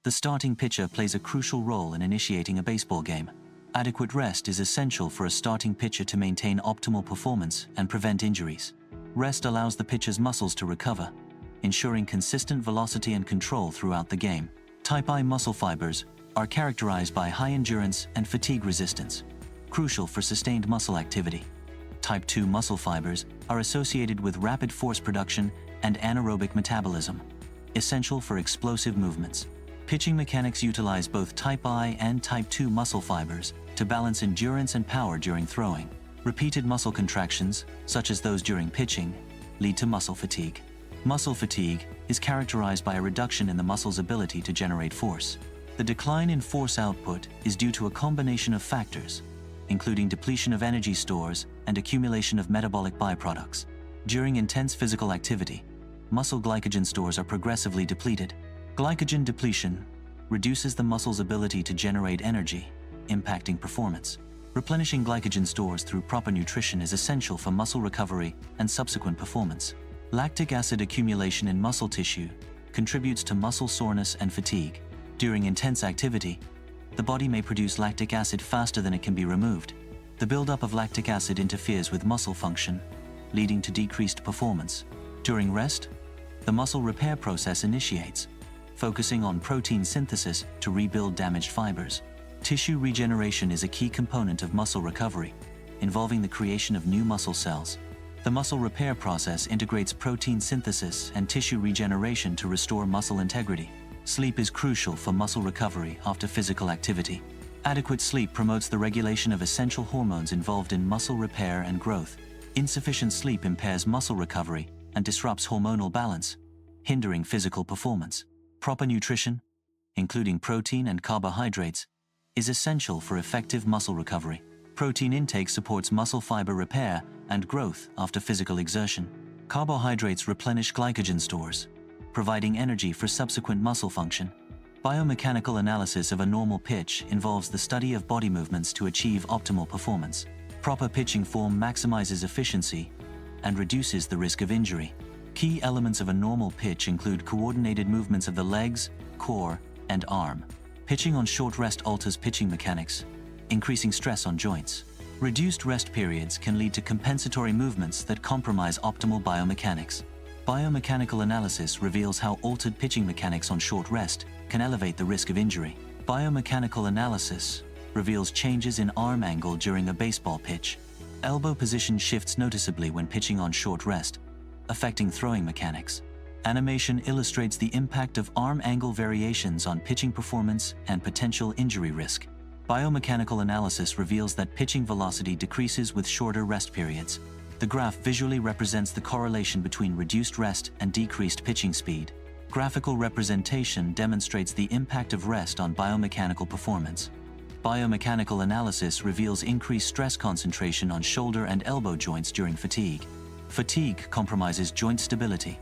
The starting pitcher plays a crucial role in initiating a baseball game. Adequate rest is essential for a starting pitcher to maintain optimal performance and prevent injuries. Rest allows the pitcher's muscles to recover, ensuring consistent velocity and control throughout the game. Type I muscle fibers are characterized by high endurance and fatigue resistance, crucial for sustained muscle activity. Type II muscle fibers are associated with rapid force production and anaerobic metabolism, essential for explosive movements. Pitching mechanics utilize both Type I and Type II muscle fibers to balance endurance and power during throwing. Repeated muscle contractions, such as those during pitching, lead to muscle fatigue. Muscle fatigue is characterized by a reduction in the muscle's ability to generate force. The decline in force output is due to a combination of factors, including depletion of energy stores and accumulation of metabolic byproducts. During intense physical activity, muscle glycogen stores are progressively depleted. Glycogen depletion reduces the muscle's ability to generate energy, impacting performance. Replenishing glycogen stores through proper nutrition is essential for muscle recovery and subsequent performance. Lactic acid accumulation in muscle tissue contributes to muscle soreness and fatigue. During intense activity, the body may produce lactic acid faster than it can be removed. The buildup of lactic acid interferes with muscle function, leading to decreased performance. During rest, the muscle repair process initiates, focusing on protein synthesis to rebuild damaged fibers. Tissue regeneration is a key component of muscle recovery, involving the creation of new muscle cells. The muscle repair process integrates protein synthesis and tissue regeneration to restore muscle integrity. Sleep is crucial for muscle recovery after physical activity. Adequate sleep promotes the regulation of essential hormones involved in muscle repair and growth. Insufficient sleep impairs muscle recovery and disrupts hormonal balance, hindering physical performance. Proper nutrition, including protein and carbohydrates, is essential for effective muscle recovery. Protein intake supports muscle fiber repair and growth after physical exertion. Carbohydrates replenish glycogen stores, providing energy for subsequent muscle function. Biomechanical analysis of a normal pitch involves the study of body movements to achieve optimal performance. Proper pitching form maximizes efficiency and reduces the risk of injury. Key elements of a normal pitch include coordinated movements of the legs, core, and arm. Pitching on short rest alters pitching mechanics, increasing stress on joints. Reduced rest periods can lead to compensatory movements that compromise optimal biomechanics. Biomechanical analysis reveals how altered pitching mechanics on short rest can elevate the risk of injury. Biomechanical analysis reveals changes in arm angle during a baseball pitch. Elbow position shifts noticeably when pitching on short rest, affecting throwing mechanics. Animation illustrates the impact of arm angle variations on pitching performance and potential injury risk. Biomechanical analysis reveals that pitching velocity decreases with shorter rest periods. The graph visually represents the correlation between reduced rest and decreased pitching speed. Graphical representation demonstrates the impact of rest on biomechanical performance. Biomechanical analysis reveals increased stress concentration on shoulder and elbow joints during fatigue. Fatigue compromises joint stability,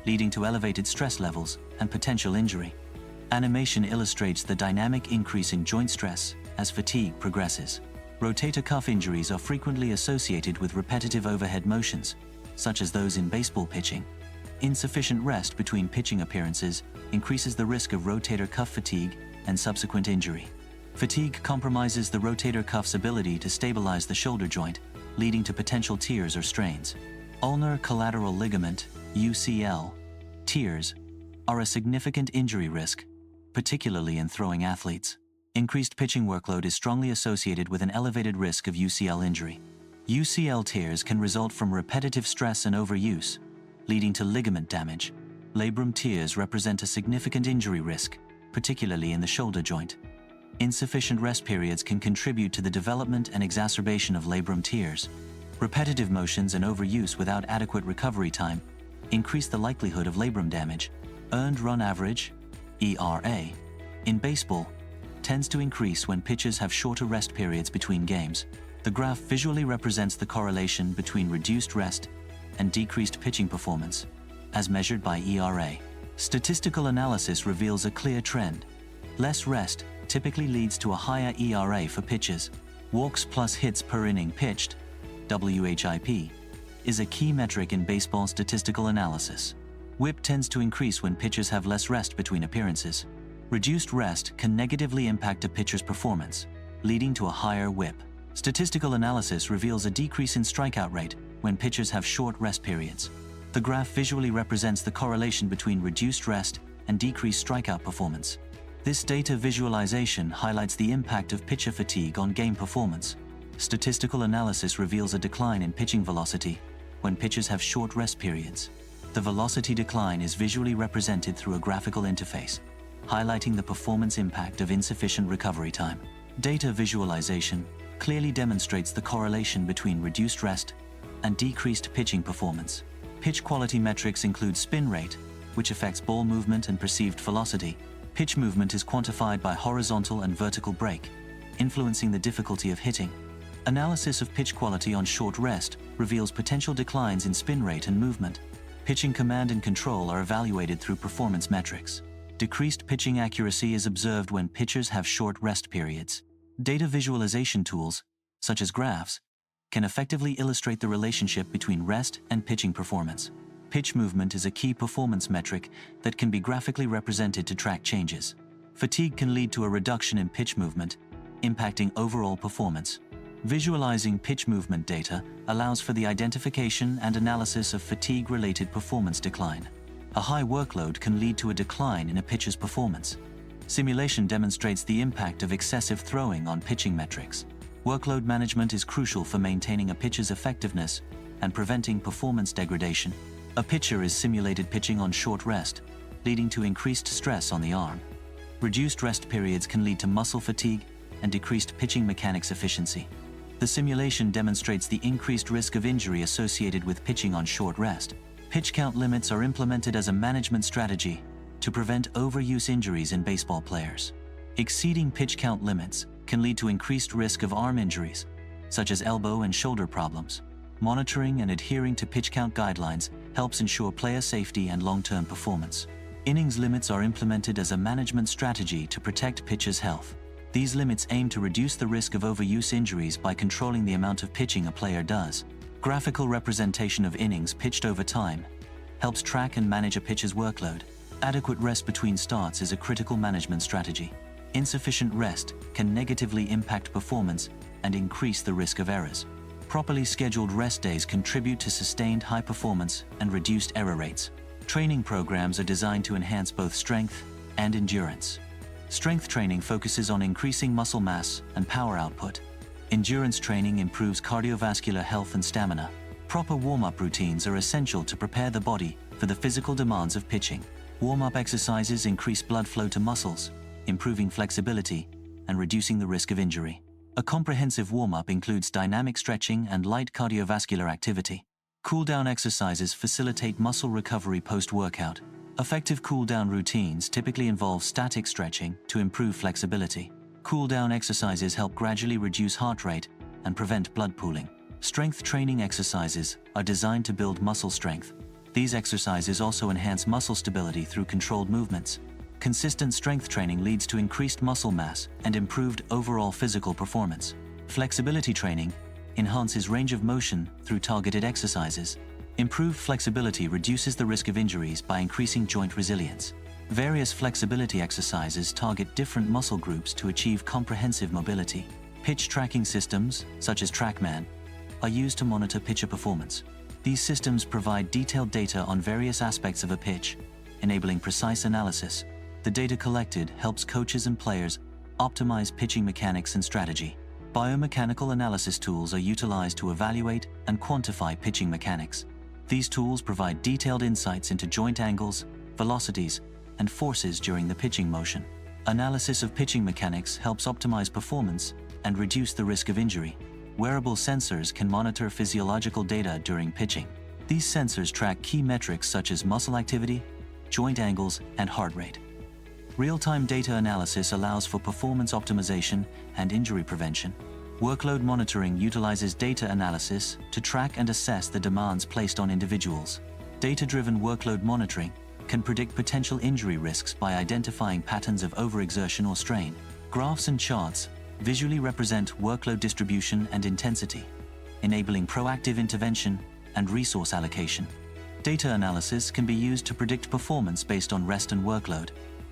leading to elevated stress levels and potential injury. Animation illustrates the dynamic increase in joint stress as fatigue progresses. Rotator cuff injuries are frequently associated with repetitive overhead motions, such as those in baseball pitching. Insufficient rest between pitching appearances increases the risk of rotator cuff fatigue and subsequent injury. Fatigue compromises the rotator cuff's ability to stabilize the shoulder joint, leading to potential tears or strains. Ulnar collateral ligament, UCL, tears, are a significant injury risk, particularly in throwing athletes. Increased pitching workload is strongly associated with an elevated risk of UCL injury. UCL tears can result from repetitive stress and overuse, leading to ligament damage. Labrum tears represent a significant injury risk, particularly in the shoulder joint. Insufficient rest periods can contribute to the development and exacerbation of labrum tears. Repetitive motions and overuse without adequate recovery time increase the likelihood of labrum damage. Earned run average, ERA, in baseball, tends to increase when pitchers have shorter rest periods between games. The graph visually represents the correlation between reduced rest and decreased pitching performance, as measured by ERA. Statistical analysis reveals a clear trend. Less rest typically leads to a higher ERA for pitchers. Walks plus hits per inning pitched, WHIP, is a key metric in baseball statistical analysis. WHIP tends to increase when pitchers have less rest between appearances. Reduced rest can negatively impact a pitcher's performance, leading to a higher WHIP. Statistical analysis reveals a decrease in strikeout rate when pitchers have short rest periods. The graph visually represents the correlation between reduced rest and decreased strikeout performance. This data visualization highlights the impact of pitcher fatigue on game performance. Statistical analysis reveals a decline in pitching velocity when pitchers have short rest periods. The velocity decline is visually represented through a graphical interface, highlighting the performance impact of insufficient recovery time. Data visualization clearly demonstrates the correlation between reduced rest and decreased pitching performance. Pitch quality metrics include spin rate, which affects ball movement and perceived velocity. Pitch movement is quantified by horizontal and vertical break, influencing the difficulty of hitting. Analysis of pitch quality on short rest reveals potential declines in spin rate and movement. Pitching command and control are evaluated through performance metrics. Decreased pitching accuracy is observed when pitchers have short rest periods. Data visualization tools, such as graphs, can effectively illustrate the relationship between rest and pitching performance. Pitch movement is a key performance metric that can be graphically represented to track changes. Fatigue can lead to a reduction in pitch movement, impacting overall performance. Visualizing pitch movement data allows for the identification and analysis of fatigue-related performance decline. A high workload can lead to a decline in a pitcher's performance. Simulation demonstrates the impact of excessive throwing on pitching metrics. Workload management is crucial for maintaining a pitcher's effectiveness and preventing performance degradation. A pitcher is simulated pitching on short rest, leading to increased stress on the arm. Reduced rest periods can lead to muscle fatigue and decreased pitching mechanics efficiency. The simulation demonstrates the increased risk of injury associated with pitching on short rest. Pitch count limits are implemented as a management strategy to prevent overuse injuries in baseball players. Exceeding pitch count limits can lead to increased risk of arm injuries, such as elbow and shoulder problems. Monitoring and adhering to pitch count guidelines helps ensure player safety and long-term performance. Innings limits are implemented as a management strategy to protect pitchers' health. These limits aim to reduce the risk of overuse injuries by controlling the amount of pitching a player does. Graphical representation of innings pitched over time helps track and manage a pitcher's workload. Adequate rest between starts is a critical management strategy. Insufficient rest can negatively impact performance and increase the risk of errors. Properly scheduled rest days contribute to sustained high performance and reduced error rates. Training programs are designed to enhance both strength and endurance. Strength training focuses on increasing muscle mass and power output. Endurance training improves cardiovascular health and stamina. Proper warm-up routines are essential to prepare the body for the physical demands of pitching. Warm-up exercises increase blood flow to muscles, improving flexibility and reducing the risk of injury. A comprehensive warm-up includes dynamic stretching and light cardiovascular activity. Cool-down exercises facilitate muscle recovery post-workout. Effective cool-down routines typically involve static stretching to improve flexibility. Cool-down exercises help gradually reduce heart rate and prevent blood pooling. Strength training exercises are designed to build muscle strength. These exercises also enhance muscle stability through controlled movements. Consistent strength training leads to increased muscle mass and improved overall physical performance. Flexibility training enhances range of motion through targeted exercises. Improved flexibility reduces the risk of injuries by increasing joint resilience. Various flexibility exercises target different muscle groups to achieve comprehensive mobility. Pitch tracking systems, such as TrackMan, are used to monitor pitcher performance. These systems provide detailed data on various aspects of a pitch, enabling precise analysis. The data collected helps coaches and players optimize pitching mechanics and strategy. Biomechanical analysis tools are utilized to evaluate and quantify pitching mechanics. These tools provide detailed insights into joint angles, velocities, and forces during the pitching motion. Analysis of pitching mechanics helps optimize performance and reduce the risk of injury. Wearable sensors can monitor physiological data during pitching. These sensors track key metrics such as muscle activity, joint angles, and heart rate. Real-time data analysis allows for performance optimization and injury prevention. Workload monitoring utilizes data analysis to track and assess the demands placed on individuals. Data-driven workload monitoring can predict potential injury risks by identifying patterns of overexertion or strain. Graphs and charts visually represent workload distribution and intensity, enabling proactive intervention and resource allocation. Data analysis can be used to predict performance based on rest and workload.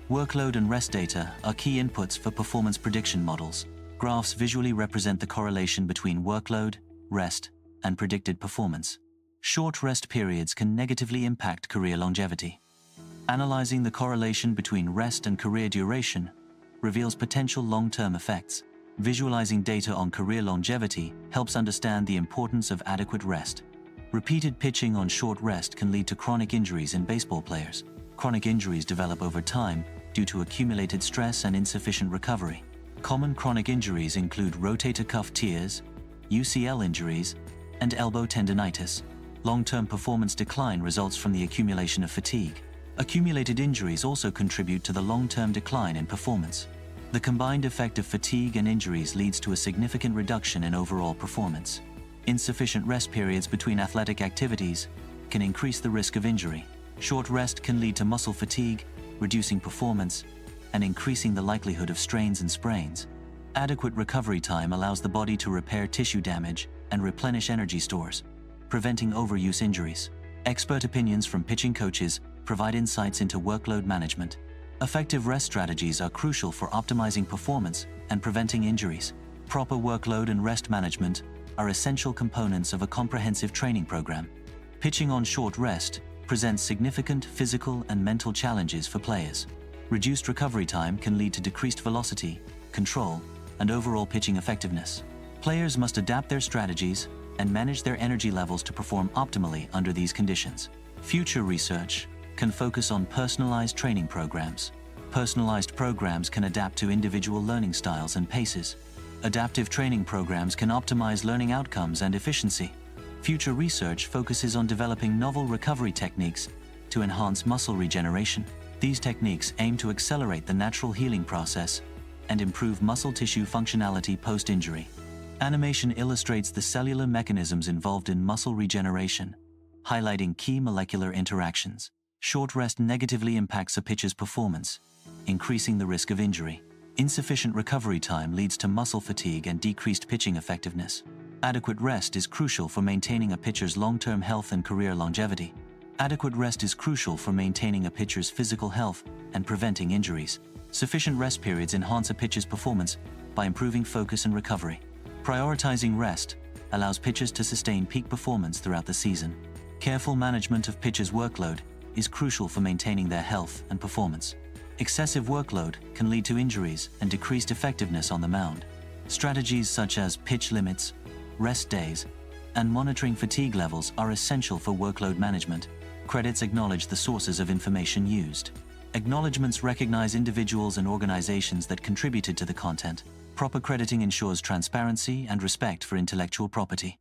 Workload and rest data are key inputs for performance prediction models. Graphs visually represent the correlation between workload, rest, and predicted performance. Short rest periods can negatively impact career longevity. Analyzing the correlation between rest and career duration reveals potential long-term effects. Visualizing data on career longevity helps understand the importance of adequate rest. Repeated pitching on short rest can lead to chronic injuries in baseball players. Chronic injuries develop over time due to accumulated stress and insufficient recovery. Common chronic injuries include rotator cuff tears, UCL injuries, and elbow tendinitis. Long-term performance decline results from the accumulation of fatigue. Accumulated injuries also contribute to the long-term decline in performance. The combined effect of fatigue and injuries leads to a significant reduction in overall performance. Insufficient rest periods between athletic activities can increase the risk of injury. Short rest can lead to muscle fatigue, reducing performance, and increasing the likelihood of strains and sprains. Adequate recovery time allows the body to repair tissue damage and replenish energy stores, preventing overuse injuries. Expert opinions from pitching coaches provide insights into workload management. Effective rest strategies are crucial for optimizing performance and preventing injuries. Proper workload and rest management are essential components of a comprehensive training program. Pitching on short rest presents significant physical and mental challenges for players. Reduced recovery time can lead to decreased velocity, control, and overall pitching effectiveness. Players must adapt their strategies and manage their energy levels to perform optimally under these conditions. Future research can focus on personalized training programs. Personalized programs can adapt to individual learning styles and paces. Adaptive training programs can optimize learning outcomes and efficiency. Future research focuses on developing novel recovery techniques to enhance muscle regeneration. These techniques aim to accelerate the natural healing process and improve muscle tissue functionality post-injury. Animation illustrates the cellular mechanisms involved in muscle regeneration, highlighting key molecular interactions. Short rest negatively impacts a pitcher's performance, increasing the risk of injury. Insufficient recovery time leads to muscle fatigue and decreased pitching effectiveness. Adequate rest is crucial for maintaining a pitcher's long-term health and career longevity. Adequate rest is crucial for maintaining a pitcher's physical health and preventing injuries. Sufficient rest periods enhance a pitcher's performance by improving focus and recovery. Prioritizing rest allows pitchers to sustain peak performance throughout the season. Careful management of pitchers' workload is crucial for maintaining their health and performance. Excessive workload can lead to injuries and decreased effectiveness on the mound. Strategies such as pitch limits, rest days, and monitoring fatigue levels are essential for workload management. Credits acknowledge the sources of information used. Acknowledgements recognize individuals and organizations that contributed to the content. Proper crediting ensures transparency and respect for intellectual property.